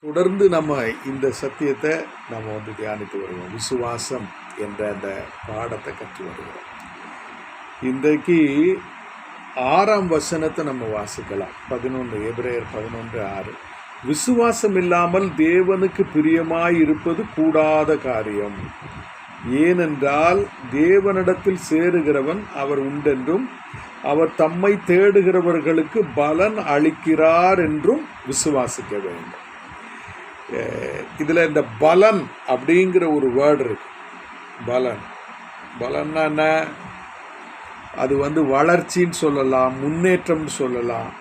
தொடர்ந்து நம்ம இந்த சத்தியத்தை நம்ம தியானித்து வருவோம். விசுவாசம் என்ற அந்த பாடத்தை கற்று வருகிறோம். இன்றைக்கு 6ஆம் வசனத்தை நம்ம வாசிக்கலாம். 11 எபிரேயர் 11:6. விசுவாசம் இல்லாமல் தேவனுக்கு பிரியமாய் இருப்பது கூடாத காரியம். ஏனென்றால் தேவனிடத்தில் சேருகிறவன் அவர் உண்டென்றும் அவர் தம்மை தேடுகிறவர்களுக்கு பலன் அளிக்கிறார் என்றும் விசுவாசிக்க வேண்டும். இதில் இந்த பலன் அப்படிங்கிற ஒரு வேர்டு இருக்கு. பலன்னா என்ன? அது வளர்ச்சின்னு சொல்லலாம், முன்னேற்றம்னு சொல்லலாம்.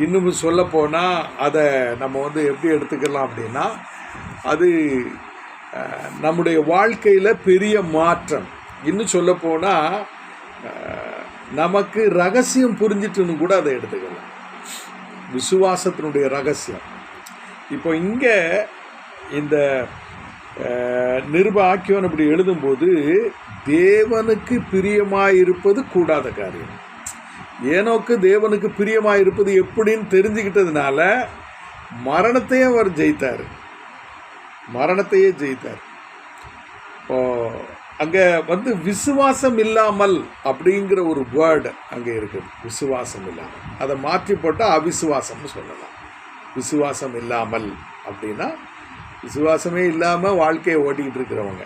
இன்னும் சொல்ல போனால் அதை நம்ம எப்படி எடுத்துக்கலாம் அப்படின்னா, அது நம்முடைய வாழ்க்கையில் பெரிய மாற்றம். இன்னும் சொல்ல போனால் நமக்கு ரகசியம் புரிஞ்சிட்டுன்னு கூட அதை எடுத்துக்கலாம். விசுவாசத்தினுடைய ரகசியம். இப்போ இங்கே இந்த நிருப ஆக்கியோன் அப்படி எழுதும்போது தேவனுக்கு பிரியமாயிருப்பது கூடாத காரியம். ஏனோக்கு தேவனுக்கு பிரியமாயிருப்பது எப்படின்னு தெரிஞ்சுக்கிட்டதுனால மரணத்தையே அவர் ஜெயித்தார். இப்போ அங்கே விசுவாசம் இல்லாமல் அப்படிங்கிற ஒரு வேர்டு அங்கே இருக்குது. விசுவாசம் இல்லாமல் அதை மாற்றி போட்டால் அவிசுவாசம்னு சொல்லலாம். விசுவாசம் இல்லாமல் அப்படின்னா விசுவாசமே இல்லாமல் வாழ்க்கையை ஓட்டிக்கிட்டு இருக்கிறவங்க,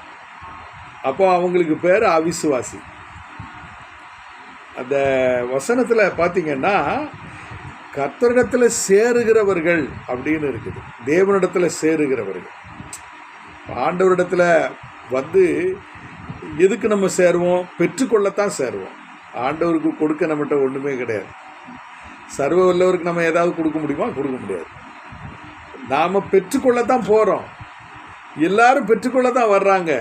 அப்போ அவங்களுக்கு பேர் அவிசுவாசி. அந்த வசனத்தில் பார்த்தீங்கன்னா கர்த்தரிடத்தில் சேருகிறவர்கள் அப்படின்னு இருக்குது. தேவனிடத்தில் சேருகிறவர்கள். ஆண்டவரிடத்தில் எதுக்கு நம்ம சேருவோம்? பெற்றுக்கொள்ளத்தான் சேருவோம். ஆண்டவருக்கு கொடுக்க நம்மகிட்ட ஒன்றுமே கிடையாது. சர்வ வல்லவருக்கு நம்ம ஏதாவது கொடுக்க முடியுமா? கொடுக்க முடியாது. நாம் பெற்றுக்கொள்ளத்தான் போகிறோம். எல்லாரும் பெற்றுக்கொள்ளத்தான் வர்றாங்க.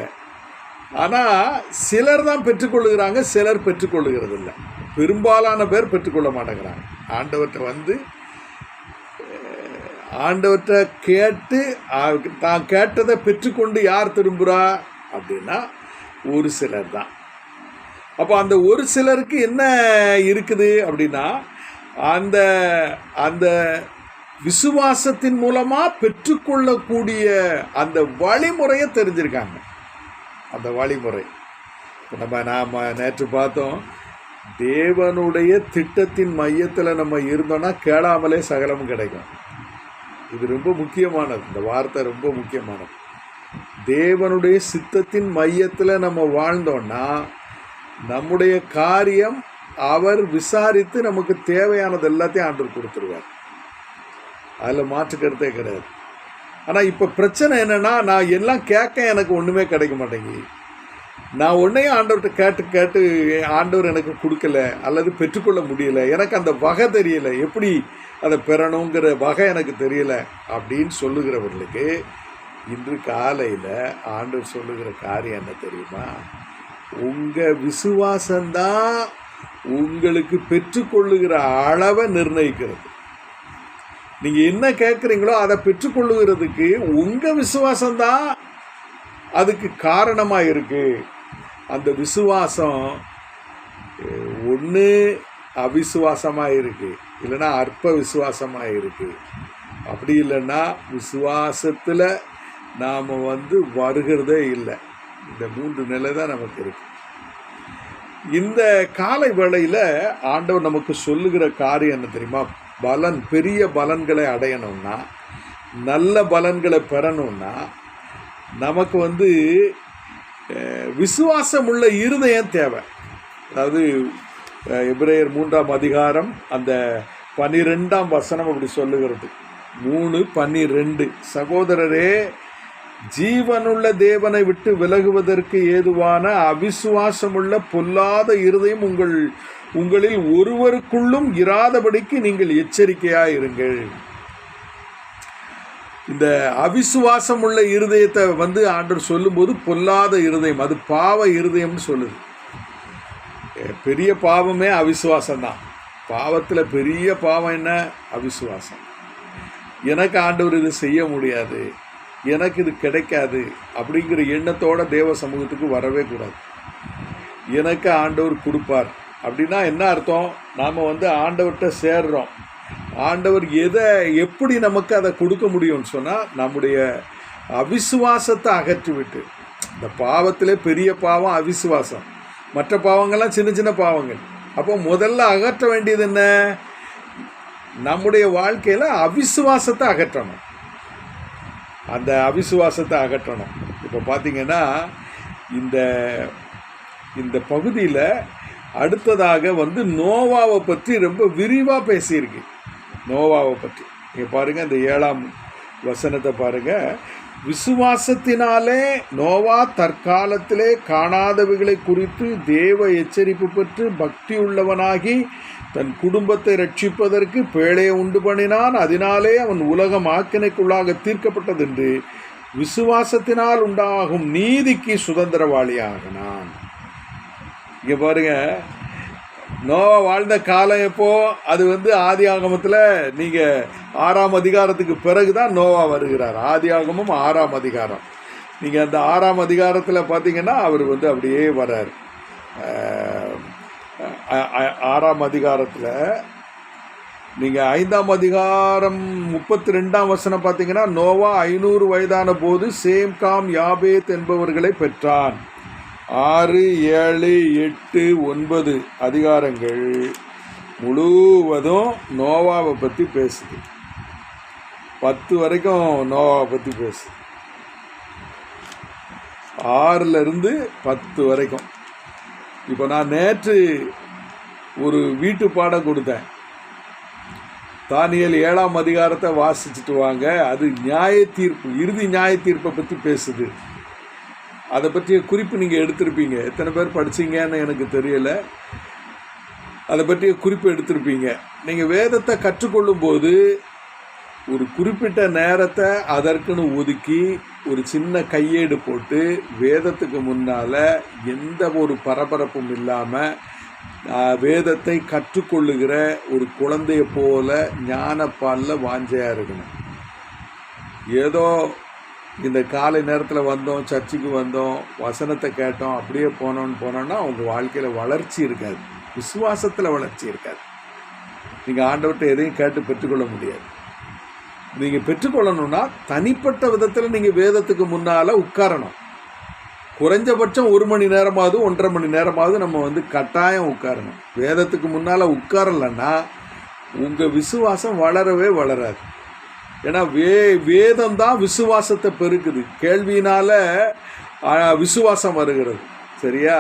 ஆனால் சிலர் தான் பெற்றுக்கொள்ளுகிறாங்க, சிலர் பெற்றுக்கொள்ளுகிறது இல்லை. பெரும்பாலான பேர் பெற்றுக்கொள்ள மாட்டேங்கிறாங்க. ஆண்டவர்கிட்ட கேட்டு தான் கேட்டதை பெற்றுக்கொண்டு யார் திரும்புகிறா அப்படின்னா ஒரு சிலர் தான். அப்போ அந்த ஒரு சிலருக்கு என்ன இருக்குது அப்படின்னா, அந்த அந்த விசுவாசத்தின் மூலமாக பெற்றுக்கொள்ளக்கூடிய அந்த வழிமுறையை தெரிஞ்சிருக்காங்க. அந்த வழிமுறை நாம் நேற்று பார்த்தோம். தேவனுடைய திட்டத்தின் மையத்தில் நம்ம இருந்தோன்னா கேளாமலே சகலமும் கிடைக்கும். இது ரொம்ப முக்கியமானது. இந்த வார்த்தை ரொம்ப முக்கியமானது. தேவனுடைய சித்தத்தின் மையத்தில் நம்ம வாழ்ந்தோன்னா நம்முடைய காரியம் அவர் விசாரித்து நமக்கு தேவையானது எல்லாத்தையும் ஆண்டவர் கொடுத்துருவார். அதில் மாற்று கருத்தே கிடையாது. ஆனால் இப்போ பிரச்சனை என்னென்னா, நான் எல்லாம் கேட்க எனக்கு ஒன்றுமே கிடைக்க மாட்டேங்குது. நான் ஒன்றையும் ஆண்டவர்கிட்ட கேட்டு ஆண்டவர் எனக்கு கொடுக்கல அல்லது பெற்றுக்கொள்ள முடியலை. எனக்கு அந்த வகை தெரியலை, எப்படி அதை பெறணுங்கிற வகை எனக்கு தெரியலை அப்படின்னு சொல்லுகிறவர்களுக்கு இன்று காலையில் ஆண்டவர் சொல்லுகிற காரியம் என்ன தெரியுமா? உங்கள் விசுவாசந்தான் உங்களுக்கு பெற்றுக்கொள்ளுகிற அளவை நிர்ணயிக்கிறது. நீங்கள் என்ன கேட்குறீங்களோ அதை பெற்றுக்கொள்ளுகிறதுக்கு உங்கள் விசுவாசந்தான் அதுக்கு காரணமாக இருக்குது. அந்த விசுவாசம் ஒன்று அவிசுவாசமாக இருக்குது, இல்லைன்னா அற்ப விசுவாசமாக இருக்குது. அப்படி இல்லைன்னா விசுவாசத்தில் நாம் வருகிறதே இல்லை. இந்த 3 நிலை தான் நமக்கு இருக்குது. இந்த காலை வேளையில் ஆண்டவர் நமக்கு சொல்லுகிற காரியம் என்ன தெரியுமா? பெரிய பலன்களை அடையணும்னா, நல்ல பலன்களை பெறணும்னா நமக்கு விசுவாசம் உள்ள இருதயம் தேவை. அதாவது எபிரேயர் 3ஆம் அதிகாரம் அந்த 12ஆம் வசனம் அப்படி சொல்லுகிறது. 3:12. சகோதரரே, ஜீவனுள்ள தேவனை விட்டு விலகுவதற்கு ஏதுவான அவிசுவாசமுள்ள பொல்லாத இருதயம் உங்களில் ஒருவருக்குள்ளும் இராதபடிக்கு நீங்கள் எச்சரிக்கையாக இருங்கள். இந்த அவிசுவாசம் உள்ள இருதயத்தை ஆண்டவர் சொல்லும்போது பொல்லாத இருதயம், அது பாவ இருதயம்னு சொல்லுது. பெரிய பாவமே அவிசுவாசம்தான். பாவத்தில் பெரிய பாவம் என்ன? அவிசுவாசம். எனக்கு ஆண்டவர் இது செய்ய முடியாது, எனக்கு இது கிடைக்காது அப்படிங்கிற எண்ணத்தோட தேவ சமூகத்துக்கு வரவே கூடாது. எனக்கு ஆண்டவர் கொடுப்பார் அப்படின்னா என்ன அர்த்தம்? நாம் ஆண்டவர்கிட்ட சேர்றோம். ஆண்டவர் எப்படி நமக்கு அதை கொடுக்க முடியும்னு சொன்னால், நம்முடைய அவிசுவாசத்தை அகற்றிவிட்டு. இந்த பாவத்திலே பெரிய பாவம் அவிசுவாசம், மற்ற பாவங்கள்லாம் சின்ன சின்ன பாவங்கள். அப்போ முதல்ல அகற்ற வேண்டியது என்ன? நம்முடைய வாழ்க்கையில் அவிசுவாசத்தை அகற்றணும். அந்த அவிசுவாசத்தை அகற்றணும். இப்போ பார்த்தீங்கன்னா இந்த இந்த பகுதியில் அடுத்ததாக நோவாவை பற்றி ரொம்ப விரிவாக பேசியிருக்கு. நோவாவை பற்றி இங்கே பாருங்கள், இந்த 7ஆம் வசனத்தை பாருங்கள். விசுவாசத்தினாலே நோவா தற்காலத்திலே காணாதவைகளை குறித்து தேவ எச்சரிப்பு பெற்று பக்தி உள்ளவனாகி தன் குடும்பத்தை ரட்சிப்பதற்கு பேழையை உண்டு பண்ணினான். அதனாலே அவன் உலகம் ஆக்கினைக்குள்ளாக தீர்க்கப்பட்டதென்று விசுவாசத்தினால் உண்டாகும் நீதிக்கு சுதந்திரவாளியாகினான். இங்கே பாருங்க, நோவா வாழ்ந்த காலம் எப்போ? அது ஆதி ஆகமத்தில் நீங்கள் 6ஆம் அதிகாரத்துக்கு பிறகு தான் நோவா வருகிறார். ஆதி ஆகமம் 6ஆம் அதிகாரம். நீங்கள் அந்த 6ஆம் அதிகாரத்தில் பார்த்தீங்கன்னா அவர் அப்படியே வர்றார். 6ஆம் அதிகாரத்தில் நீங்கள் 5ஆம் அதிகாரம் 32ஆம் வசனம் பார்த்தீங்கன்னா, நோவா 500 வயதான போது சேம் காம் யாபேத் என்பவர்களை பெற்றான். 6, 7, 8, 9 அதிகாரங்கள் முழுவதும் நோவாவை பற்றி பேசுது. 10 வரைக்கும் நோவாவை பற்றி பேசுது. 6லேருந்து 10 வரைக்கும். இப்போ நான் நேற்று ஒரு வீட்டு பாடம் கொடுத்தேன். தானியேல் 7ஆம் அதிகாரத்தை வாசிச்சுட்டு வாங்க. அது நியாய தீர்ப்பு, இறுதி நியாய தீர்ப்பை பற்றி பேசுது. அதை பற்றிய குறிப்பு நீங்கள் எடுத்திருப்பீங்க. எத்தனை பேர் படிச்சீங்கன்னு எனக்கு தெரியலை. அதை பற்றிய குறிப்பு எடுத்திருப்பீங்க. நீங்கள் வேதத்தை கற்றுக்கொள்ளும்போது ஒரு குறிப்பிட்ட நேரத்தை அதற்குன்னு ஒதுக்கி ஒரு சின்ன கையேடு போட்டு வேதத்துக்கு முன்னால் எந்த ஒரு பரபரப்பும் இல்லாமல் வேதத்தை கற்றுக்கொள்ளுகிற ஒரு குழந்தைய போல ஞானப்பாலில் வாஞ்சையாக இருக்கணும். ஏதோ இந்த காலை நேரத்தில் வந்தோம், சர்ச்சுக்கு வந்தோம், வசனத்தை கேட்டோம், அப்படியே போனோன்னா உங்கள் வாழ்க்கையில் வளர்ச்சி இருக்காது, விசுவாசத்தில் வளர்ச்சி இருக்காது. நீங்கள் ஆண்டவர்கிட்ட எதையும் கேட்டு பெற்றுக்கொள்ள முடியாது. நீங்கள் பெற்றுக்கொள்ளணும்னா தனிப்பட்ட விதத்தில் நீங்கள் வேதத்துக்கு முன்னால் உட்காரணும். குறைஞ்சபட்சம் 1 மணி நேரமாவது 1.5 மணி நேரமாவது நம்ம கட்டாயம் உட்காரணும். வேதத்துக்கு முன்னால் உட்காரலைன்னா உங்கள் விசுவாசம் வளரவே வளராது. ஏன்னா வேதம் தான் விசுவாசத்தை பெருக்குது. கேள்வியினால் விசுவாசம் வருகிறது. சரியா?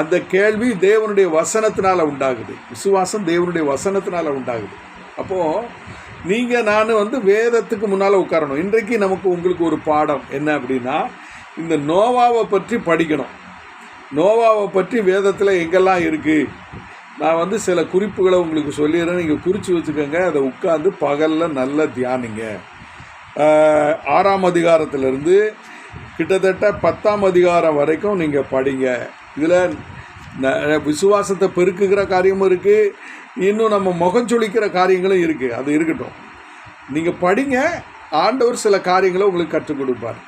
அந்த கேள்வி தேவனுடைய வசனத்தினால் உண்டாகுது. விசுவாசம் தேவனுடைய வசனத்தினால் உண்டாகுது. அப்போது நீங்கள் நான் வேதத்துக்கு முன்னால் உட்காரணும். இன்றைக்கு உங்களுக்கு ஒரு பாடம் என்ன அப்படின்னா, இந்த நோவாவை பற்றி படிக்கணும். நோவாவை பற்றி வேதத்தில் எங்கெல்லாம் இருக்குது நான் சில குறிப்புகளை உங்களுக்கு சொல்லிடுறேன். நீங்கள் குறித்து வச்சுக்கோங்க. அதை உட்காந்து பகலில் நல்லா தியானிங்க. 6ஆம் அதிகாரத்திலிருந்து கிட்டத்தட்ட 10ஆம் அதிகாரம் வரைக்கும் நீங்கள் படிங்க. இதில் விசுவாசத்தை பெருக்குகிற காரியமும் இருக்குது, இன்னும் நம்ம முகஞ்சொலிக்கிற காரியங்களும் இருக்குது. அது இருக்கட்டும், நீங்கள் படிங்க. ஆண்டவர் சில காரியங்களை உங்களுக்கு கற்றுக் கொடுப்பார்.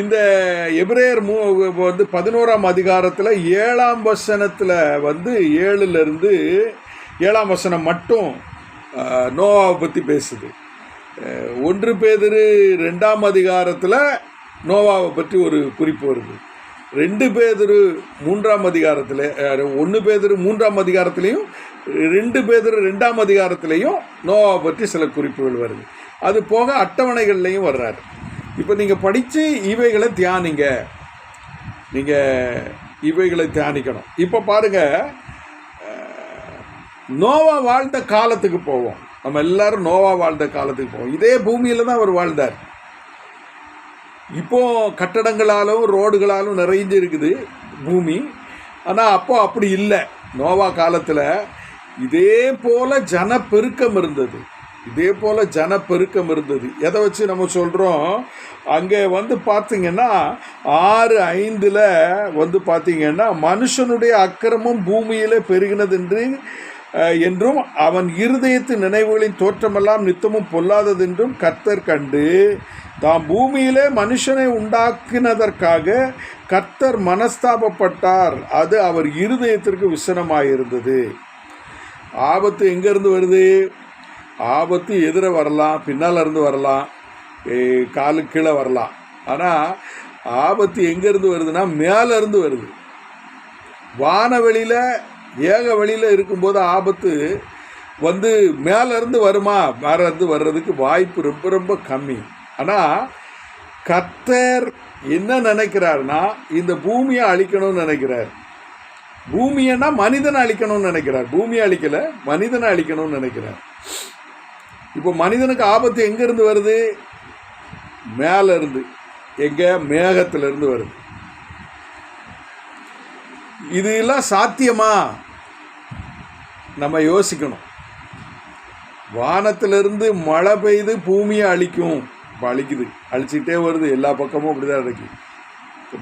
இந்த எபிரேயர் 11ஆம் அதிகாரத்தில் 7ஆம் வசனத்தில் 7லேருந்து 7ஆம் வசனம் மட்டும் நோவாவை பற்றி பேசுது. 1 பேதுரு 2ஆம் அதிகாரத்தில் நோவாவை பற்றி ஒரு குறிப்பு வருது. 2 பேதுரு 3ஆம் அதிகாரத்தில் 1 பேதுரு 3ஆம் அதிகாரத்துலேயும் 2 பேதுரு 2ஆம் அதிகாரத்துலேயும் நோவாவை பற்றி சில குறிப்புகள் வருது. அது போக அட்டவணைகள்லையும் வர்றாரு. இப்போ நீங்கள் படித்து இவைகளை தியானிங்க. நீங்கள் இவைகளை தியானிக்கணும். இப்போ பாருங்கள், நோவா வாழ்ந்த காலத்துக்கு போவோம். நம்ம எல்லாரும் நோவா வாழ்ந்த காலத்துக்கு போவோம். இதே பூமியில் தான் அவர் வாழ்ந்தார். இப்போது கட்டடங்களாலும் ரோடுகளாலும் நிறைஞ்சு இருக்குது பூமி. ஆனால் அப்போ அப்படி இல்லை. நோவா காலத்தில் இதே போல் ஜனப்பெருக்கம் இருந்தது. எதை வச்சு நம்ம சொல்கிறோம்? அங்கே பார்த்தீங்கன்னா 6:5 பார்த்தீங்கன்னா, மனுஷனுடைய அக்கிரமம் பூமியிலே பெருகினது என்றும் அவன் இருதயத்தின் நினைவுகளின் தோற்றமெல்லாம் நித்தமும் பொல்லாததென்றும் கர்த்தர் கண்டு தாம் பூமியிலே மனுஷனை உண்டாக்கினதற்காக கர்த்தர் மனஸ்தாபப்பட்டார். அது அவர் இருதயத்திற்கு விசனமாயிருந்தது. ஆபத்து எங்கேருந்து வருது? ஆபத்து எதிர வரலாம், பின்னால் இருந்து வரலாம், காலு கீழே வரலாம். ஆனால் ஆபத்து எங்கேருந்து வருதுன்னா மேலேருந்து வருது. வானவெளியில் ஏக வெளியில் இருக்கும்போது ஆபத்து வந்து மேலேருந்து வருமா? மேலேருந்து வர்றதுக்கு வாய்ப்பு ரொம்ப ரொம்ப கம்மி. ஆனால் கர்த்தர் என்ன நினைக்கிறார்னா, இந்த பூமியை அழிக்கணும்னு நினைக்கிறார். பூமியன்னா மனிதனை அழிக்கணும்னு நினைக்கிறார். பூமியை அழிக்கல, மனிதனை அழிக்கணும்னு நினைக்கிறார். இப்போ மனிதனுக்கு ஆபத்து எங்கேருந்து வருது? மேலேருந்து. எங்கே? மேகத்திலிருந்து வருது. இதெல்லாம் சாத்தியமா? நம்ம யோசிக்கணும். வானத்திலிருந்து மழை பெய்து பூமியை அழிக்கும். இப்போ அழிக்குது, அழிச்சிக்கிட்டே வருது. எல்லா பக்கமும் அப்படி தான் இருக்கு.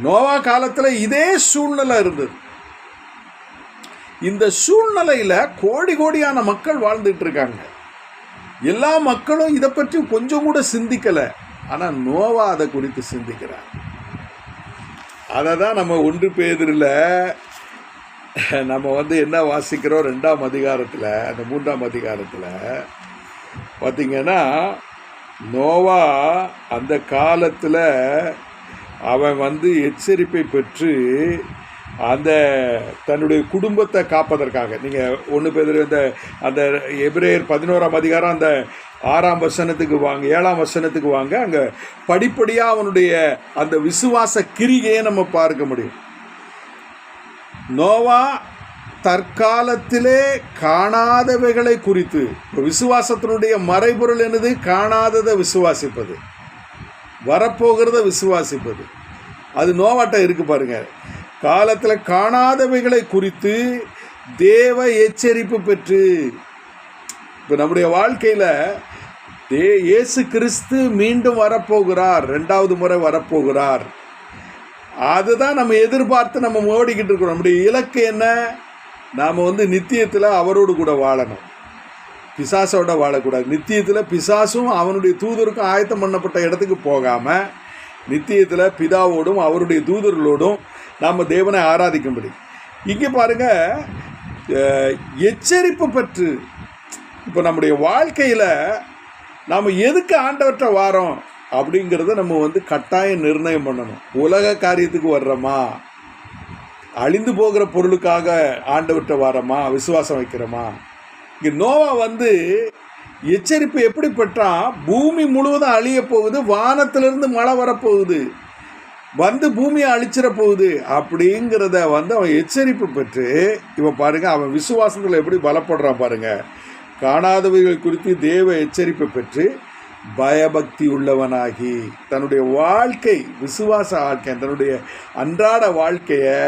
நோவா காலத்தில் இதே சூழ்நிலை இருந்தது. இந்த சூழ்நிலையில் கோடி கோடியான மக்கள் வாழ்ந்துட்டு இருக்காங்க. எல்லா மக்களும் இதை பற்றி கொஞ்சம் கூட சிந்திக்கலை. ஆனால் நோவா அதை குறித்து சிந்திக்கிறார். அதை தான் நம்ம 1 பேதுருல நம்ம என்ன வாசிக்கிறோம்? 2ஆம் அதிகாரத்தில், அந்த 3ஆம் அதிகாரத்தில் பார்த்திங்கன்னா, நோவா அந்த காலத்தில் அவன் எச்சரிப்பை பெற்று அந்த தன்னுடைய குடும்பத்தை காப்பதற்காக, நீங்கள் 1 பேதுரு அந்த எபிரேயர் 11ஆம் அதிகாரம் அந்த 6ஆம் வசனத்துக்கு வாங்க, 7ஆம் வசனத்துக்கு வாங்க. அங்கே படிப்படியாக அவனுடைய அந்த விசுவாச கிரிகையை நம்ம பார்க்க முடியும். நோவா தற்காலத்திலே காணாதவைகளை குறித்து, இப்போ விசுவாசத்தினுடைய மறைபொருள் என்னது? காணாததை விசுவாசிப்பது, வரப்போகிறத விசுவாசிப்பது. அது நோவாட்ட இருக்கு பாருங்க. காலத்தில் காணாதவைகளை குறித்து தேவ எச்சரிப்பு பெற்று, இப்போ நம்முடைய வாழ்க்கையில் இயேசு கிறிஸ்து மீண்டும் வரப்போகிறார், 2வது முறை வரப்போகிறார். அதுதான் நம்ம எதிர்பார்த்து நம்ம ஓடிக்கிட்டு இருக்கிறோம். நம்முடைய இலக்கு என்ன? நாம் நித்தியத்தில் அவரோடு கூட வாழணும், பிசாசோட வாழக்கூடாது. நித்தியத்தில் பிசாசும் அவனுடைய தூதருக்கும் ஆயத்தம் பண்ணப்பட்ட இடத்துக்கு போகாமல் நித்தியத்தில் பிதாவோடும் அவருடைய தூதர்களோடும் நாம் தேவனை ஆராதிக்கும்படி. இங்கே பாருங்கள், எச்சரிப்பு பெற்று. இப்போ நம்முடைய வாழ்க்கையில் நாம் எதுக்கு ஆண்டவற்றை வாரோம் அப்படிங்கிறத நம்ம கட்டாயம் நிர்ணயம் பண்ணணும். உலக காரியத்துக்கு வர்றோமா, அழிந்து போகிற பொருளுக்காக ஆண்டவற்றை வாரமா, விசுவாசம் வைக்கிறோமா? இங்கே நோவா எச்சரிப்பு எப்படி பெற்றான்? பூமி முழுவதும் அழிய போகுது, வானத்திலிருந்து மழை வரப்போகுது, பூமியை அழிச்சிட போகுது அப்படிங்கிறத அவன் எச்சரிப்பு பெற்று, இவன் பாருங்க, அவன் விசுவாசத்தில் எப்படி பலப்படுறான் பாருங்க. காணாதவைகள் குறித்து தேவ எச்சரிப்பு பெற்று பயபக்தி உள்ளவனாகி தன்னுடைய வாழ்க்கை, விசுவாச வாழ்க்கை, தன்னுடைய அன்றாட வாழ்க்கையை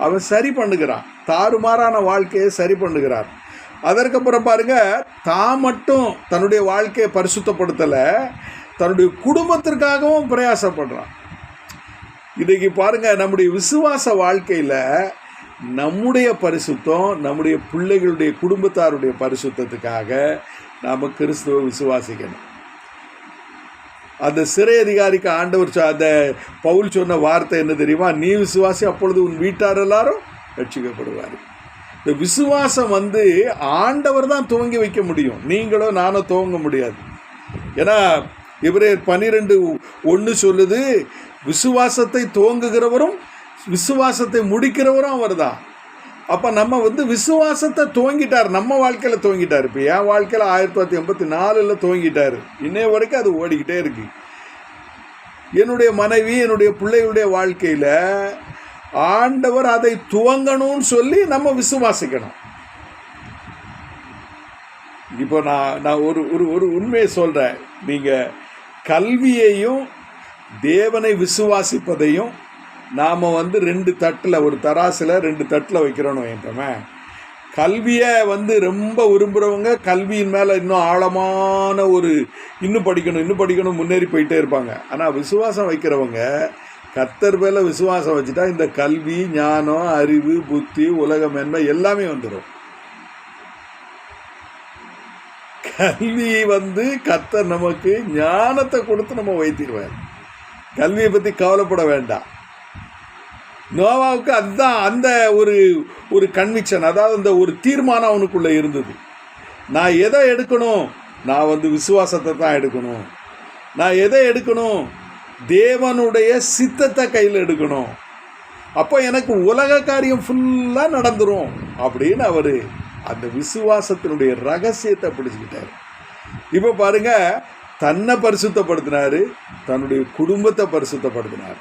அவன் சரி பண்ணுகிறான். தாறுமாறான வாழ்க்கையை சரி பண்ணுகிறான். அதற்கப்புறம் பாருங்க, தான் மட்டும் தன்னுடைய வாழ்க்கையை பரிசுத்தப்படுத்தலை, தன்னுடைய குடும்பத்திற்காகவும் பிரயாசப்படுறான். இன்றைக்கி பாருங்க, நம்முடைய விசுவாச வாழ்க்கையில் நம்முடைய பரிசுத்தம், நம்முடைய பிள்ளைகளுடைய குடும்பத்தாருடைய பரிசுத்தத்துக்காக நாம் கிறிஸ்துவை விசுவாசிக்கணும். அந்த சிறை அதிகாரிக்கு ஆண்டவர் அந்த பவுல் சொன்ன வார்த்தை என்ன தெரியுமா? நீ விசுவாசி, அப்பொழுது உன் வீட்டார் எல்லாரும் ரட்சிக்கப்படுவார். இந்த விசுவாசம் ஆண்டவர் தான் துவங்கி வைக்க முடியும், நீங்களோ நானோ துவங்க முடியாது. ஏன்னா எபிரேயர் 12:1 சொல்லுது, விசுவாசத்தை துவங்குகிறவரும் விசுவாசத்தை முடிக்கிறவரும் அவர் தான். அப்போ நம்ம விசுவாசத்தை துவங்கிட்டார், நம்ம வாழ்க்கையில் துவங்கிட்டார். இப்போ என் வாழ்க்கையில் 1984 துவங்கிட்டார், இன்னைய வரைக்கும் அது ஓடிக்கிட்டே இருக்கு. என்னுடைய மனைவி, என்னுடைய பிள்ளைகளுடைய வாழ்க்கையில் ஆண்டவர் அதை துவங்கணும்னு சொல்லி நம்ம விசுவாசிக்கணும். இப்போ நான் ஒரு ஒரு உண்மையை சொல்கிறேன். நீங்கள் கல்வியையும் தேவனை விசுவாசிப்பதையும் நாம் 2 தட்டில், ஒரு தராசில் 2 தட்டில் வைக்கிறோன்னு வைப்போமே. கல்வியை ரொம்ப விரும்புகிறவங்க கல்வியின் மேலே இன்னும் ஆழமான இன்னும் படிக்கணும் முன்னேறி போயிட்டே இருப்பாங்க. ஆனால் விசுவாசம் வைக்கிறவங்க கர்த்தர் மேலே விசுவாசம் வச்சுட்டா இந்த கல்வி, ஞானம், அறிவு, புத்தி, உலக மேன்மை எல்லாமே வந்துடும். கல்வி கர்த்தர் நமக்கு ஞானத்தை கொடுத்து நம்ம வைத்திருவார். கல்வியை பற்றி கவலைப்பட வேண்டாம். நோவாவுக்கு அதுதான் அந்த ஒரு கன்விக்ஷன், அதாவது அந்த ஒரு தீர்மானம் அவனுக்குள்ளே இருந்தது. நான் எதை எடுக்கணும், நான் வந்து விசுவாசத்தை தான் எடுக்கணும். நான் எதை எடுக்கணும்? தேவனுடைய சித்தத்தை கையில் எடுக்கணும். அப்போ எனக்கு உலக காரியம் ஃபுல்லாக நடந்துடும் அப்படின்னு அவர் அந்த விசுவாசத்தினுடைய ரகசியத்தை பிடிச்சிக்கிட்டார். இப்போ பாருங்க, தன்னை பரிசுத்தப்படுத்தினார், தன்னுடைய குடும்பத்தை பரிசுத்தப்படுத்தினார்.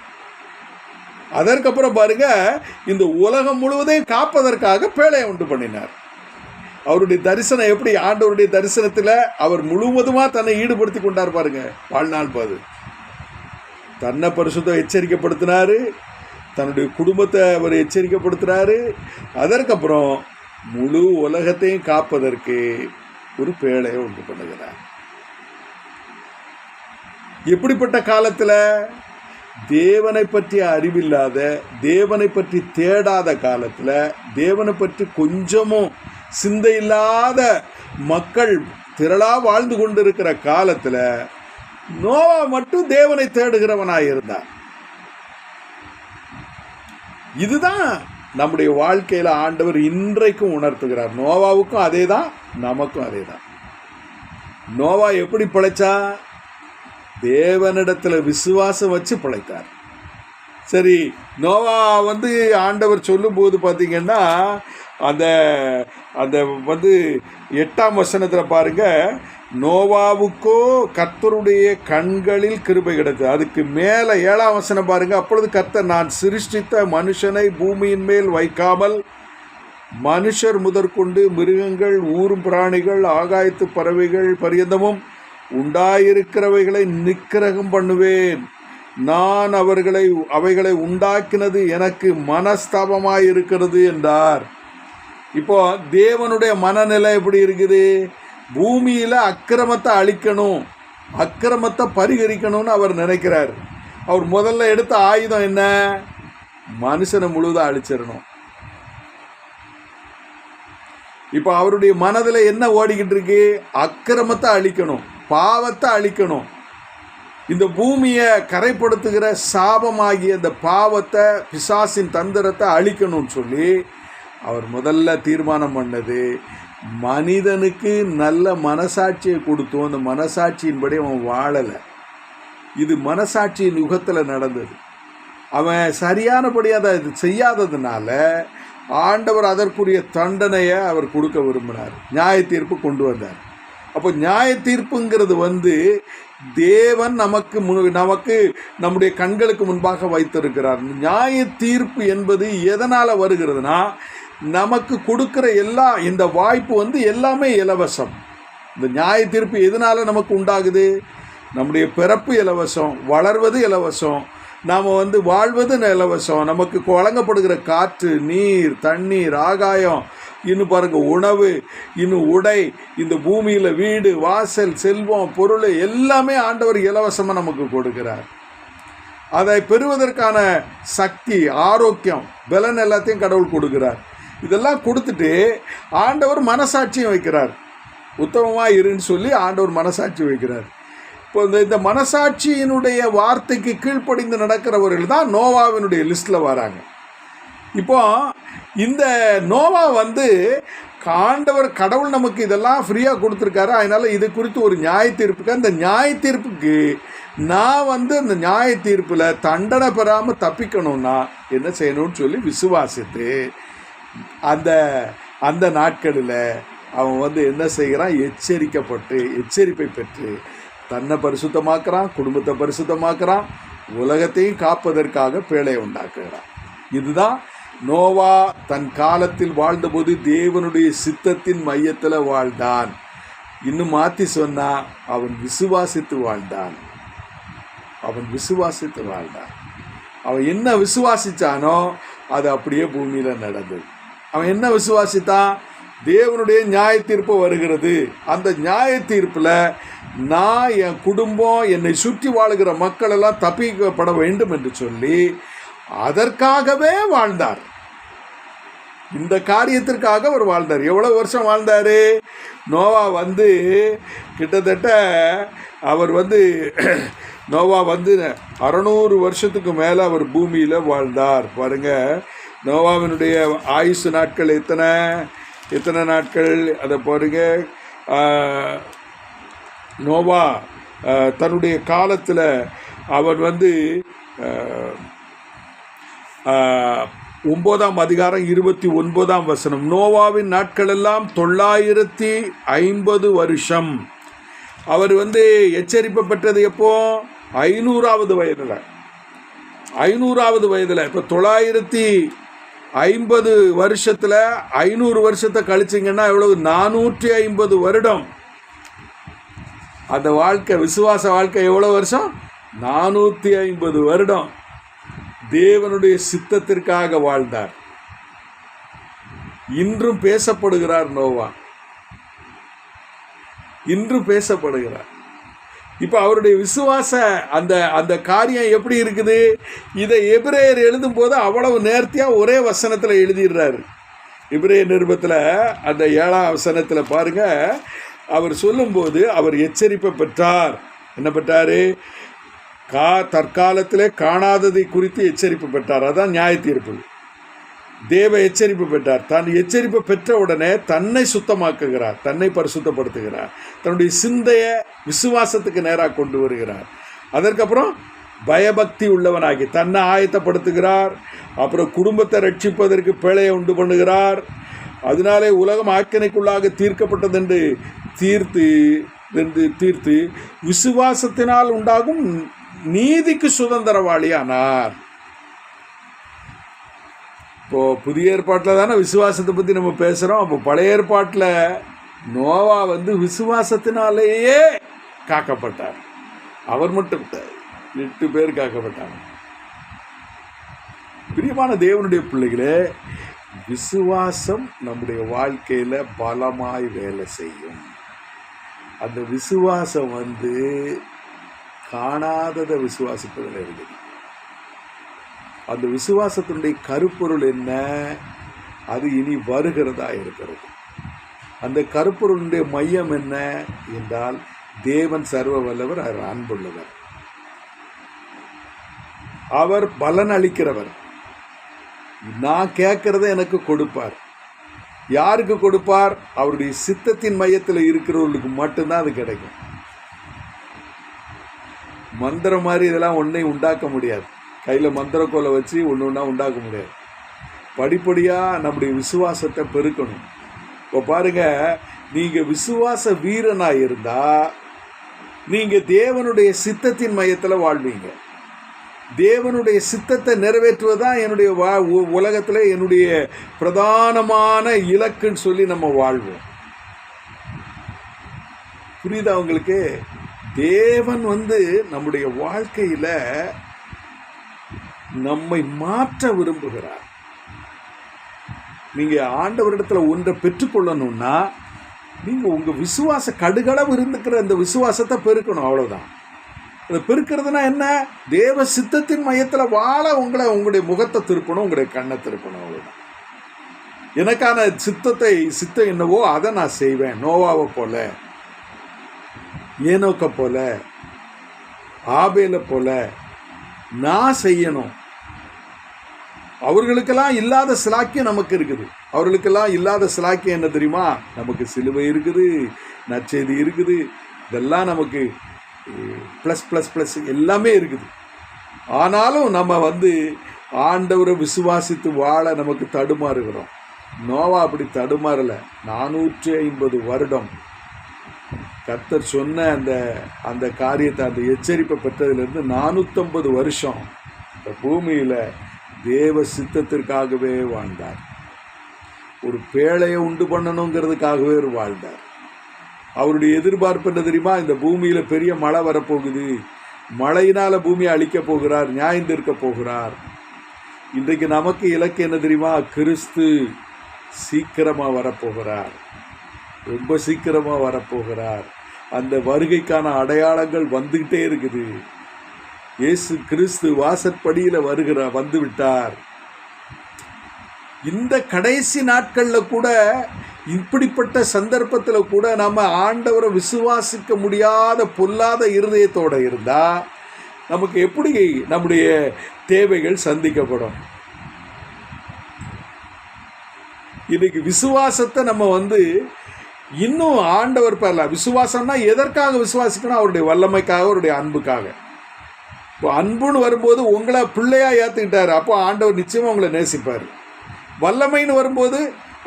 அதற்கப்புறம் பாருங்க, இந்த உலகம் முழுவதையும் காப்பதற்காக பேழையை உண்டு பண்ணினார். அவருடைய தரிசனம் எப்படி? ஆண்டவருடைய தரிசனத்தில் அவர் முழுவதுமாக தன்னை ஈடுபடுத்தி கொண்டார் பாருங்க. வாழ்நாள் பாது தன்னை பரிசுத்தம் எச்சரிக்கைப்படுத்தினார், தன்னுடைய குடும்பத்தை அவர் எச்சரிக்கைப்படுத்துகிறாரு. அதற்கப்புறம் முழு உலகத்தையும் காப்பதற்கு ஒரு பேழையை உண்டு பண்ணுகிறார். எப்படிப்பட்ட காலத்தில்? தேவனை பற்றிய அறிவில்லாத, தேவனை பற்றி தேடாத காலத்தில், தேவனை பற்றி கொஞ்சமும் சிந்தை இல்லாத மக்கள் திரளாக வாழ்ந்து கொண்டிருக்கிற காலத்தில் நோவா மட்டும் தேவனை தேடுகிறவனாக இருந்தார். இதுதான் நம்முடைய வாழ்க்கையில் ஆண்டவர் இன்றைக்கும் உணர்த்துகிறார். நோவாவுக்கும் அதே தான், நமக்கும் அதே தான். நோவா எப்படி பிழைச்சா? தேவனிடத்தில் விசுவாசம் வச்சு பிழைத்தார். சரி, நோவா வந்து ஆண்டவர் சொல்லும்போது பார்த்தீங்கன்னா அந்த அந்த வந்து 8ஆம் வசனத்தில் பாருங்க, நோவாவுக்கோ கர்த்தருடைய கண்களில் கிருபை கிடைத்தது. அதுக்கு மேலே 7ஆம் வசனம் பாருங்க, அப்பொழுது கர்த்தர், நான் சிருஷ்டித்த மனுஷனை பூமியின் மேல் வைக்காமல் மனுஷர் முதற்கொண்டு மிருகங்கள், ஊரும் பிராணிகள், ஆகாயத்து பறவைகள் பரியந்தமும் உண்டாயிருக்கிறவைகளை நிக்கிரகம் பண்ணுவேன். நான் அவைகளை உண்டாக்கினது எனக்கு மனஸ்தாபமாயிருக்கிறது என்றார். இப்போ தேவனுடைய மனநிலை எப்படி இருக்குது? பூமியில் அக்கிரமத்தை அழிக்கணும், அக்கிரமத்தை பரிகரிக்கணும்னு அவர் நினைக்கிறார். அவர் முதல்ல எடுத்த ஆயுதம் என்ன? மனுஷனை முழுவதும் அழிச்சிடணும். இப்போ அவருடைய மனதில் என்ன ஓடிக்கிட்டு இருக்கு? அக்கிரமத்தை அழிக்கணும், பாவத்தை அழிக்கணும். இந்த பூமியை கரைப்படுத்துகிற சாபமாகிய இந்த பாவத்தை, பிசாசின் தந்திரத்தை அழிக்கணும்னு சொல்லி அவர் முதல்ல தீர்மானம் பண்ணது, மனிதனுக்கு நல்ல மனசாட்சியை கொடுத்தோம். அந்த மனசாட்சியின்படி அவன் வாழலை. இது மனசாட்சியின் யுகத்தில் நடந்தது. அவன் சரியானபடி அதை செய்யாததுனால ஆண்டவர் அதற்குரிய தண்டனையை அவர் கொடுக்க விரும்பினார். நியாய தீர்ப்பு கொண்டு வந்தார். அப்போ நியாய தீர்ப்புங்கிறது வந்து தேவன் நமக்கு நம்முடைய கண்களுக்கு முன்பாக வைத்திருக்கிறார். நியாய தீர்ப்பு என்பது எதனால் வருகிறதுனா, நமக்கு கொடுக்குற இந்த வாய்ப்பு வந்து எல்லாமே இலவசம். இந்த நியாய தீர்ப்பு எதனால் நமக்கு உண்டாகுது? நம்முடைய பிறப்பு இலவசம், வளர்வது இலவசம், நாம் வந்து வாழ்வது இலவசம், நமக்கு வழங்கப்படுகிற காற்று, நீர், தண்ணீர், ஆகாயம், இன்னும் பாருங்க உணவு, இன்னும் உடை, இந்த பூமியில் வீடு, வாசல், செல்வம், பொருள் எல்லாமே ஆண்டவர் இலவசமாக நமக்கு கொடுக்கிறார். அதை பெறுவதற்கான சக்தி, ஆரோக்கியம், பலன் எல்லாத்தையும் கடவுள் கொடுக்கிறார். இதெல்லாம் கொடுத்துட்டு ஆண்டவர் மனசாட்சியும் வைக்கிறார். உத்தமமாக இருன்னு சொல்லி ஆண்டவர் மனசாட்சி வைக்கிறார். இப்போ இந்த மனசாட்சியினுடைய வார்த்தைக்கு கீழ்ப்படிந்து நடக்கிறவர்கள் தான் நோவாவினுடைய லிஸ்ட்டில் வராங்க. இப்போ இந்த நோவா வந்து ஆண்டவர் கடவுள் நமக்கு இதெல்லாம் ஃப்ரீயாக கொடுத்துருக்காரு. அதனால் இது குறித்து ஒரு நியாய தீர்ப்புக்கு, அந்த நியாய தீர்ப்புக்கு நான் வந்து அந்த நியாய தீர்ப்பில் தண்டனை பெறாமல் தப்பிக்கணும்னா என்ன செய்யணும்னு சொல்லி விசுவாசித்து அந்த நாட்களில் அவன் வந்து என்ன செய்கிறான்? எச்சரிப்பை பெற்று தன்னை பரிசுத்தமாக்குறான், குடும்பத்தை பரிசுத்தமாக்குறான், உலகத்தையும் காப்பதற்காக பேழையை உண்டாக்குகிறான். இதுதான் நோவா தன் காலத்தில் வாழ்ந்தபோது தேவனுடைய சித்தத்தின் மையத்தில் வாழ்ந்தான். இன்னும் மாற்றி சொன்னால் அவன் விசுவாசித்து வாழ்ந்தான். அவன் என்ன விசுவாசித்தானோ அது அப்படியே பூமியில் நடந்தது. அவன் என்ன விசுவாசித்தான்? தேவனுடைய நியாய தீர்ப்பு வருகிறது, அந்த நியாய தீர்ப்பில் நான், என் குடும்பம், என்னை சுற்றி வாழுகிற மக்கள் எல்லாம் தப்பிக்கப்பட வேண்டும் என்று சொல்லி அதற்காகவே வாழ்ந்தார். இந்த காரியத்திற்காக அவர் வாழ்ந்தார். எவ்வளோ வருஷம் வாழ்ந்தார்? நோவா வந்து கிட்டத்தட்ட அவர் வந்து நோவா வந்து 600 வருஷத்துக்கு மேலே அவர் பூமியில் வாழ்ந்தார். பாருங்கள், நோவாவினுடைய ஆயுசு நாட்கள் எத்தனை நாட்கள் அதை பாருங்க. நோவா தன்னுடைய காலத்தில் அவன் வந்து 9:29 நோவாவின் நாட்களெல்லாம் 950 வருஷம். அவர் வந்து எச்சரிப்பு பெற்றது எப்போ? 500வது வயதில். 500வது வயதில். இப்போ 950 வருஷத்தில் 500 வருஷத்தை கழிச்சிங்கன்னா எவ்வளவு? 450 வருடம். அந்த வாழ்க்கை, விசுவாச வாழ்க்கை எவ்வளோ வருஷம்? 450 வருடம் தேவனுடைய சித்தத்திற்காக வாழ்ந்தார். இன்றும் பேசப்படுகிறார் நோவா, இன்றும் பேசப்படுகிறார். இப்போ அவருடைய விசுவாச அந்த காரியம் எப்படி இருக்குது? இதை எபிரேயர் எழுதும் போது அவ்வளவு நேர்த்தியாக ஒரே வசனத்தில் எழுதிடுறாரு. எபிரேயர் நிருபத்தில் அந்த 7ஆம் வசனத்தில் பாருங்க, அவர் சொல்லும்போது அவர் எச்சரிப்பை பெற்றார். என்ன பெற்றாரு? தற்காலத்திலே காணாததை குறித்து எச்சரிப்பு பெற்றார். அதான் நியாய தீர்ப்பு. தேவ எச்சரிப்பு பெற்றார். தான் எச்சரிப்பு பெற்ற உடனே தன்னை சுத்தமாக்குகிறார், தன்னை பரிசுத்தப்படுத்துகிறார், தன்னுடைய சிந்தையை விசுவாசத்துக்கு நேராக கொண்டு வருகிறார். அதற்கப்புறம் பயபக்தி உள்ளவனாகி தன்னை ஆயத்தப்படுத்துகிறார். அப்புறம் குடும்பத்தை ரட்சிப்பதற்கு பிழையை உண்டு பண்ணுகிறார். அதனாலே உலகம் ஆக்கினைக்குள்ளாக தீர்க்கப்பட்டதென்று தீர்த்து விசுவாசத்தினால் உண்டாகும் நீதிக்கு சுதந்திரவாளியானார். இப்போ புதிய ஏற்பாட்டில் தானே விசுவாசத்தை பற்றி நம்ம பேசுகிறோம். அப்போ பழைய ஏற்பாட்டில் நோவா வந்து விசுவாசத்தினாலேயே காக்கப்பட்டார். அவர் மட்டும் 8 பேர் காக்கப்பட்டாங்க. பிரியமான தேவனுடைய பிள்ளைகளே, விசுவாசம் நம்முடைய வாழ்க்கையில் பலமாய் வேலை செய்யும். அந்த விசுவாசம் வந்து காணாததை விசுவாசிப்பதில் இருக்குது. அந்த விசுவாசத்தினுடைய கருப்பொருள் என்ன? அது இனி வருகிறதா இருக்கிறது. அந்த கருப்பொருளுடைய மையம் என்ன என்றால், தேவன் சர்வ வல்லவர், அவர் அன்புள்ளவர், அவர் பலன் அளிக்கிறவர். நான் கேட்கறத எனக்கு கொடுப்பார். யாருக்கு கொடுப்பார்? அவருடைய சித்தத்தின் மையத்தில் இருக்கிறவர்களுக்கு மட்டும்தான் அது கிடைக்கும். மந்திரம் மாதிரி இதெல்லாம் ஒன்றையும் உண்டாக்க முடியாது. கையில் மந்திரக்கோலை வச்சு ஒன்று ஒன்றா உண்டாக்க முடியாது. படிப்படியாக நம்முடைய விசுவாசத்தை பெருக்கணும். இப்போ பாருங்கள், நீங்கள் விசுவாச வீரனாக இருந்தால் நீங்கள் தேவனுடைய சித்தத்தின் மையத்தில் வாழ்வீங்க. தேவனுடைய சித்தத்தை நிறைவேற்றுவதுதான் என்னுடைய உலகத்தில் என்னுடைய பிரதானமான இலக்குன்னு சொல்லி நம்ம வாழ்வோம். புரியுதா உங்களுக்கு? தேவன் வந்து நம்முடைய வாழ்க்கையில் நம்மை மாற்ற விரும்புகிறார். நீங்கள் ஆண்டவரிடத்தில் ஒன்றை பெற்றுக்கொள்ளணும்னா நீங்கள் உங்கள் விசுவாச கடுகளவு இருந்துக்கிற அந்த விசுவாசத்தை பெருக்கணும். அவ்வளோதான். அதை பெருக்கிறதுனா என்ன? தேவ சித்தத்தின் மையத்தில் வாழ உங்களுடைய முகத்தை திருப்பணும், உங்களுடைய கண்ணை திருப்பணும். அவ்வளோதான். எனக்கான சித்தம் என்னவோ அதை நான் செய்வேன். நோவாவை போல, ஏனோக்கை போல, ஆபேலை போல நான் செய்யணும். அவர்களுக்கெல்லாம் இல்லாத சிலாக்கியம் நமக்கு இருக்குது. அவர்களுக்கெல்லாம் இல்லாத சிலாக்கியம் என்ன தெரியுமா? நமக்கு சிலுவை இருக்குது, நற்செய்தி இருக்குது, இதெல்லாம் நமக்கு ப்ளஸ் ப்ளஸ் ப்ளஸ் எல்லாமே இருக்குது. ஆனாலும் நம்ம வந்து ஆண்டவரை விசுவாசித்து வாழ நமக்கு தடுமாறுகிறோம். நோவா அப்படி தடுமாறலை. 450 வருடம் கர்த்தர் சொன்ன அந்த காரியத்தை, அந்த எச்சரிப்பை பெற்றதுலேருந்து 450 வருஷம் இந்த பூமியில் தேவ சித்தத்திற்காகவே வாழ்ந்தார். ஒரு பேழையை உண்டு பண்ணணுங்கிறதுக்காகவே வாழ்ந்தார். அவருடைய எதிர்பார்ப்பு என்ன தெரியுமா? இந்த பூமியில் பெரிய மழை வரப்போகுது, மழையினால் பூமியை அழிக்கப் போகிறார், நியாயம் தீர்க்க போகிறார். இன்றைக்கு நமக்கு இலக்கு என்ன தெரியுமா? கிறிஸ்து சீக்கிரமாக வரப்போகிறார், ரொம்ப சீக்கிரமாக வரப்போகிறார். அந்த வருகைக்கான அடையாளங்கள் வந்துக்கிட்டே இருக்குது. இயேசு கிறிஸ்து வாசற்படியில் வந்து விட்டார். இந்த கடைசி நாட்களில் கூட, இப்படிப்பட்ட சந்தர்ப்பத்தில் கூட நம்ம ஆண்டவரை விசுவாசிக்க முடியாத பொல்லாத இருதயத்தோடு இருந்தால் நமக்கு எப்படி நம்முடைய தேவைகள் சந்திக்கப்படும்? இன்னைக்கு விசுவாசத்தை நம்ம வந்து இன்னும் ஆண்டவர் பேர்ல விசுவாசம்னா எதற்காக விசுவாசிக்கணும்? அவருடைய வல்லமைக்காக, அவருடைய அன்புக்காக. இப்போ அன்புன்னு வரும்போது உங்களை பிள்ளையா ஏற்றுக்கிட்டாரு, அப்போ ஆண்டவர் நிச்சயமாக உங்களை நேசிப்பார். வல்லமைன்னு வரும்போது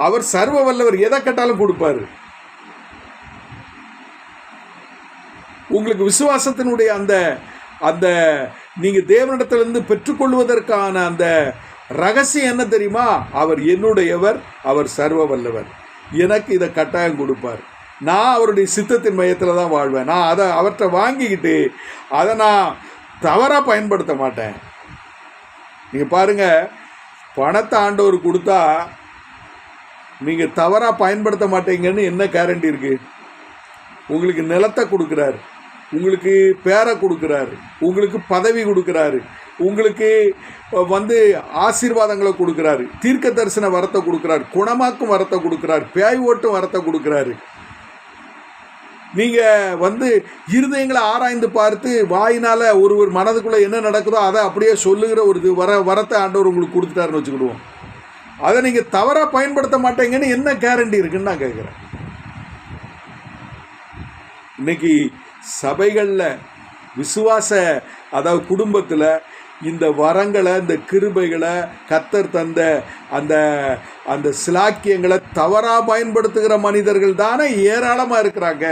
அவர் சர்வ வல்லவர், எதை கேட்டாலும் கொடுப்பாரு. உங்களுக்கு விசுவாசத்தினுடைய அந்த அந்த நீங்கள் தேவனிடத்திலிருந்து பெற்றுக்கொள்வதற்கான அந்த ரகசியம் என்ன தெரியுமா? அவர் என்னுடையவர், அவர் சர்வ வல்லவர், எனக்கு இதை கட்டாயம் கொடுப்பார். நான் அவருடைய சித்தத்தின் மையத்தில் தான் வாழ்வேன். நான் அதை அவர்கிட்ட வாங்கிக்கிட்டு அதை நான் தவறாக பயன்படுத்த மாட்டேன். நீங்கள் பாருங்கள், பணத்தை ஆண்டவர் கொடுத்தா நீங்கள் தவறாக பயன்படுத்த மாட்டீங்கன்னு என்ன கேரண்டி இருக்குது? உங்களுக்கு நிலத்தை கொடுக்குறாரு, உங்களுக்கு பேரை கொடுக்குறாரு, உங்களுக்கு பதவி கொடுக்குறாரு, உங்களுக்கு ஆசீர்வாதங்களை கொடுக்குறாரு, தீர்க்க தரிசன வரத்தை கொடுக்குறாரு, குணமாக்கும் வரத்தை கொடுக்குறாரு, பேய் ஓட்டும் வரத்தை கொடுக்குறாரு. நீங்கள் இருதயங்களை ஆராய்ந்து பார்த்து வாயினால் ஒரு மனதுக்குள்ளே என்ன நடக்குதோ அதை அப்படியே சொல்லுகிற ஒரு வரத்தை ஆண்டவர் உங்களுக்கு கொடுத்துட்டாருன்னு வச்சுக்கிடுவோம். அதை நீங்கள் தவறாக பயன்படுத்த மாட்டேங்கன்னு என்ன கேரண்டி இருக்குன்னு நான் கேட்குறேன். இன்னைக்கு சபைகளில் அதாவது குடும்பத்தில் இந்த வரங்களை, இந்த கிருபைகளை, கர்த்தர் தந்த அந்த அந்த சிலாக்கியங்களை தவறாக பயன்படுத்துகிற மனிதர்கள் தானே ஏராளமாக இருக்கிறாங்க.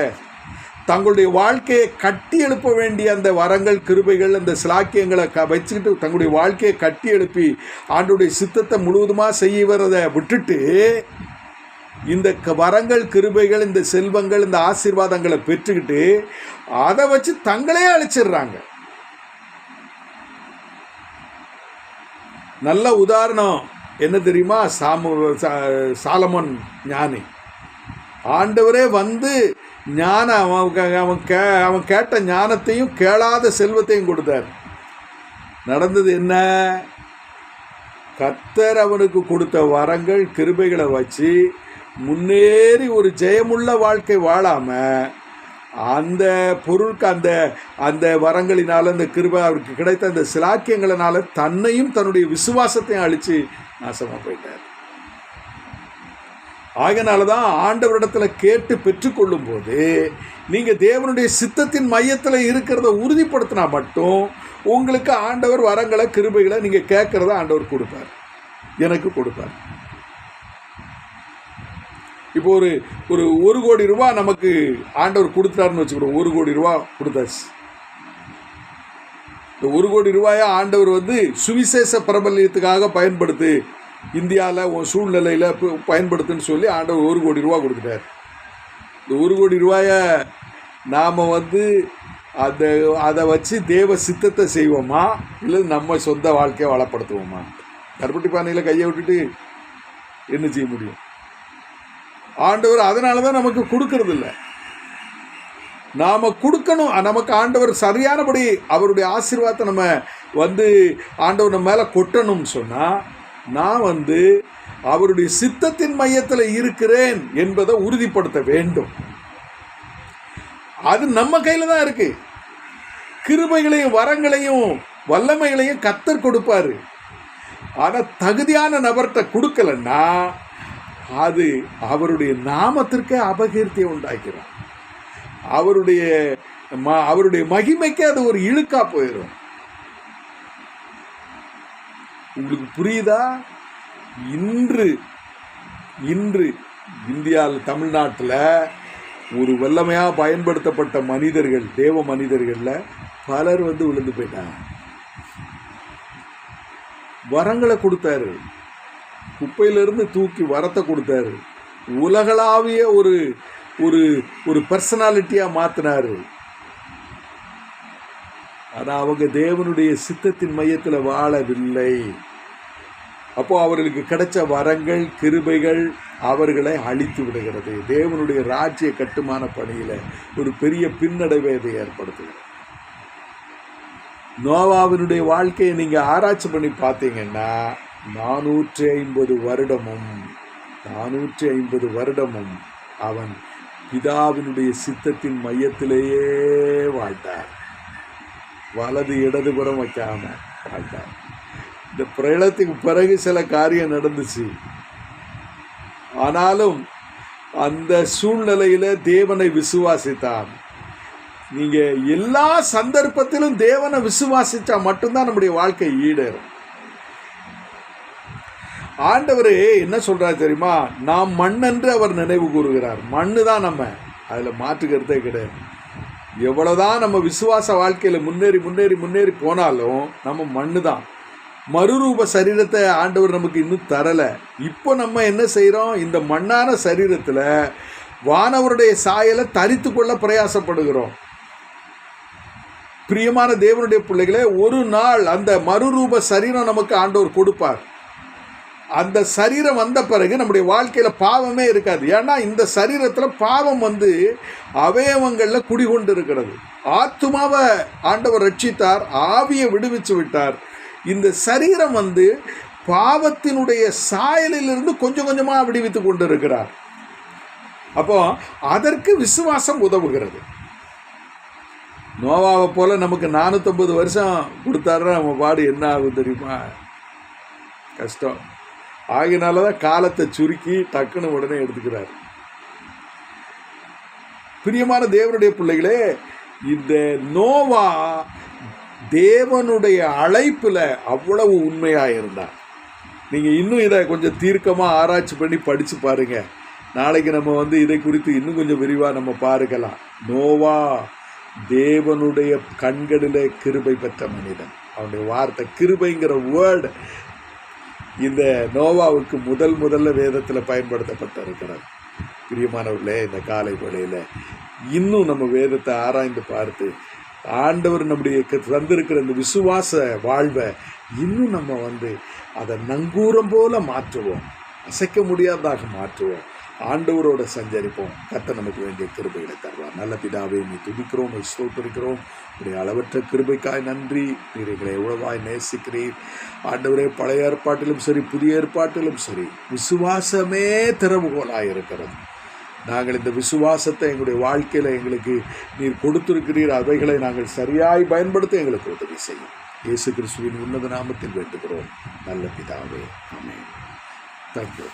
தங்களுடைய வாழ்க்கையை கட்டி எழுப்ப வேண்டிய அந்த வரங்கள், கிருபைகள், அந்த சிலாக்கியங்களை வச்சுக்கிட்டு தங்களுடைய வாழ்க்கையை கட்டி எழுப்பி ஆண்டவருடைய சித்தத்தை முழுவதுமாக செய்வதை விட்டுட்டு இந்த வரங்கள், கிருபைகள், இந்த செல்வங்கள், இந்த ஆசீர்வாதங்களை பெற்றுக்கிட்டு அதை வச்சு தங்களே அழிச்சிடுறாங்க. நல்ல உதாரணம் என்ன தெரியுமா? சாலமோன் ஞானி. ஆண்டவரே ஞானம் அவன் கேட்ட ஞானத்தையும் கேளாத செல்வத்தையும் கொடுத்தார். நடந்தது என்ன? கர்த்தர் அவனுக்கு கொடுத்த வரங்கள், கிருபைகளை வச்சு முன்னேறி ஒரு ஜெயமுள்ள வாழ்க்கை வாழாம அந்த பொருளுக்கு அந்த வரங்களினால, அந்த கிருபை அவருக்கு கிடைத்த அந்த சிலாக்கியங்களினால தன்னையும் தன்னுடைய விசுவாசத்தையும் அழித்து நாசமாக போயிட்டார். ஆகையினால தான் ஆண்டவரிடத்தில் கேட்டு பெற்றுக்கொள்ளும் போது நீங்கள் தேவனுடைய சித்தத்தின் மையத்தில் இருக்கிறத உறுதிப்படுத்தினா மட்டும் உங்களுக்கு ஆண்டவர் வரங்களை, கிருபைகளை நீங்கள் கேட்குறத ஆண்டவர் கொடுப்பார், எனக்கு கொடுப்பார். இப்போ ஒரு 1 கோடி ரூபா நமக்கு ஆண்டவர் கொடுத்துட்டாருன்னு வச்சுக்கிறோம். 1 கோடி ரூபா கொடுத்தாச்சு. இந்த 1 கோடி ரூபாயை ஆண்டவர் சுவிசேஷ பிரபல்யத்துக்காக பயன்படுத்து, இந்தியாவில் உன் சூழ்நிலையில் பயன்படுத்துன்னு சொல்லி ஆண்டவர் 1 கோடி ரூபா கொடுத்துட்டார். இந்த 1 கோடி ரூபாயை நாம் அதை வச்சு தேவ சித்தத்தை செய்வோமா, இல்லை நம்ம சொந்த வாழ்க்கையை வளப்படுத்துவோமா? கருப்பட்டி பானையில் கையை விட்டுட்டு என்ன செய்ய முடியும்? ஆண்டவர் அதனால தான் நமக்கு கொடுக்கறது இல்லை. நாம் கொடுக்கணும். நமக்கு ஆண்டவர் சரியானபடி அவருடைய ஆசீர்வாதத்தை நம்ம ஆண்டவர் நம்ம மேலே கொட்டணும்னு சொன்னால் நான் அவருடைய சித்தத்தின் மையத்தில் இருக்கிறேன் என்பதை உறுதிப்படுத்த வேண்டும். அது நம்ம கையில் தான் இருக்கு. கிருபைகளையும் வரங்களையும் வல்லமைகளையும் கர்த்தர் கொடுப்பாரு. ஆனால் தகுதியான நபர்கிட்ட கொடுக்கலன்னா அது அவருடைய நாமத்திற்கே அபகீர்த்தியை உண்டாக்கிறோம். அவருடைய மகிமைக்கு அது ஒரு இழுக்கா போயிடும். உங்களுக்கு புரியுதா? இன்று இந்தியாவில், தமிழ்நாட்டில் ஒரு வல்லமையாக பயன்படுத்தப்பட்ட மனிதர்கள், தேவ மனிதர்களில் பலர் விழுந்து போயிட்டாங்க. வரங்களை கொடுத்தாரு, குப்பையிலிருந்து தூக்கி வரத்தை கொடுத்தாரு, உலகளாவிய ஒரு ஒரு ஒரு பர்சனாலிட்டியாக மாற்றினாரு. ஆனால் அவங்க தேவனுடைய சித்தத்தின் மையத்தில் வாழவில்லை. அப்போது அவர்களுக்கு கிடைச்ச வரங்கள், கிருபைகள் அவர்களை அழித்து விடுகிறது. தேவனுடைய ராஜ்ய கட்டுமான பணியில் ஒரு பெரிய பின்னடைவை அதை ஏற்படுத்துகிறது. நோவாவினுடைய வாழ்க்கையை நீங்கள் ஆராய்ச்சி பண்ணி பார்த்தீங்கன்னா 450 வருடமும் அவன் பிதாவினுடைய சித்தத்தின் மையத்திலேயே வாழ்ந்தார். வலது இடதுபுறம் வைக்காம வாழ்ந்தார். இந்த பிரளயத்துக்கு பிறகு சில காரியம் நடந்துச்சு. ஆனாலும் அந்த சூழ்நிலையில தேவனை விசுவாசித்தான். நீங்க எல்லா சந்தர்ப்பத்திலும் தேவனை விசுவாசிச்சா மட்டும்தான் நம்முடைய வாழ்க்கை ஈடேறும். ஆண்டவரே என்ன சொல்றாரு தெரியுமா? நாம் மண்ணென்று அவர் நினைவு கூறுகிறார். மண்ணு தான் நம்ம, அதுல மாற்றுக்கிறதே கிடையாது. எவ்வளவுதான் நம்ம விசுவாச வாழ்க்கையில முன்னேறி முன்னேறி முன்னேறி போனாலும் நம்ம மண்ணு தான். மறுரூப சரீரத்தை ஆண்டவர் நமக்கு இன்னும் தரல. இப்போ நம்ம என்ன செய்யறோம்? இந்த மண்ணான சரீரத்துல வானவருடைய சாயலை தரித்து கொள்ள பிரயாசப்படுகிறோம். பிரியமான தேவனுடைய பிள்ளைகளே, ஒரு நாள் அந்த மறுரூப சரீரம் நமக்கு ஆண்டவர் கொடுப்பார். அந்த சரீரம் வந்த பிறகு நம்முடைய வாழ்க்கையில பாவமே இருக்காது. ஏன்னா இந்த சரீரத்துல பாவம் அவயவங்கள்ல குடிகொண்டு இருக்கிறது. ஆத்துமாவை ஆண்டவர் ரட்சித்தார், ஆவியை விடுவிச்சு விட்டார். இந்த சரீரம் பாவத்தினுடைய சாயலிலிருந்து கொஞ்சம் கொஞ்சமா விடுவித்து கொண்டு இருக்கிறார். அப்போ அதற்கு விசுவாசம் உதவுகிறது. நோவாவை போல நமக்கு 450 வருஷம் கொடுத்தாருன்னா நம்ம பாடு என்ன ஆகும் தெரியுமா? கஷ்டம். ஆகினாலதான் காலத்தை சுருக்கி டக்குன்னு உடனே எடுத்துக்கிறார். பிரியமான தேவனுடைய பிள்ளைகளே, இந்த நோவா தேவனுடைய அழைப்புல அவ்வளவு உண்மையா இருந்தார். நீங்க இன்னும் இதை கொஞ்சம் தீர்க்கமா ஆராய்ச்சி பண்ணி படிச்சு பாருங்க. நாளைக்கு நம்ம இதை குறித்து இன்னும் கொஞ்சம் விரிவா நம்ம பார்க்கலாம். நோவா தேவனுடைய கண்களிலே கிருபை பெற்ற மனிதன். அவனுடைய வார்த்தை கிருபைங்கிற வேர்டு இந்த நோவாவுக்கு முதல்ல வேதத்தில் பயன்படுத்தப்பட்டிருக்கிறது. பிரியமானவர்களே, இந்த காலை வேளையில இன்னும் நம்ம வேதத்தை ஆராய்ந்து பார்த்து ஆண்டவர் நம்முடைய தந்திருக்கிற இந்த விசுவாச வாழ்வை இன்னும் நம்ம அதை நங்கூரம் போல மாற்றுவோம், அசைக்க முடியாததாக மாற்றுவோம், ஆண்டவரோட சஞ்சரிப்போம். கர்த்தர் நமக்கு வேண்டிய கிருபைகளை தருவார். நல்ல பிதாவே, நீ துதிக்கிறோம், நீ ஸ்தோத்திரிக்கிறோம். உடைய அளவற்ற கிருபைக்காய் நன்றி. நீர் எங்களை எவ்வளவாய் நேசிக்கிறீர் ஆண்டவரே. பழைய ஏற்பாட்டிலும் சரி, புதிய ஏற்பாட்டிலும் சரி, விசுவாசமே திறவுகோலாக இருக்கிறது. நாங்கள் இந்த விசுவாசத்தை எங்களுடைய வாழ்க்கையில் எங்களுக்கு நீர் கொடுத்திருக்கிறீர். அவைகளை நாங்கள் சரியாய் பயன்படுத்த எங்களுக்கு உதவி செய்யும். இயேசு கிறிஸ்துவின் உன்னத நாமத்தில் வேண்டுகிறோம் நல்ல பிதாவே. ஆமென். தேங்க்யூ.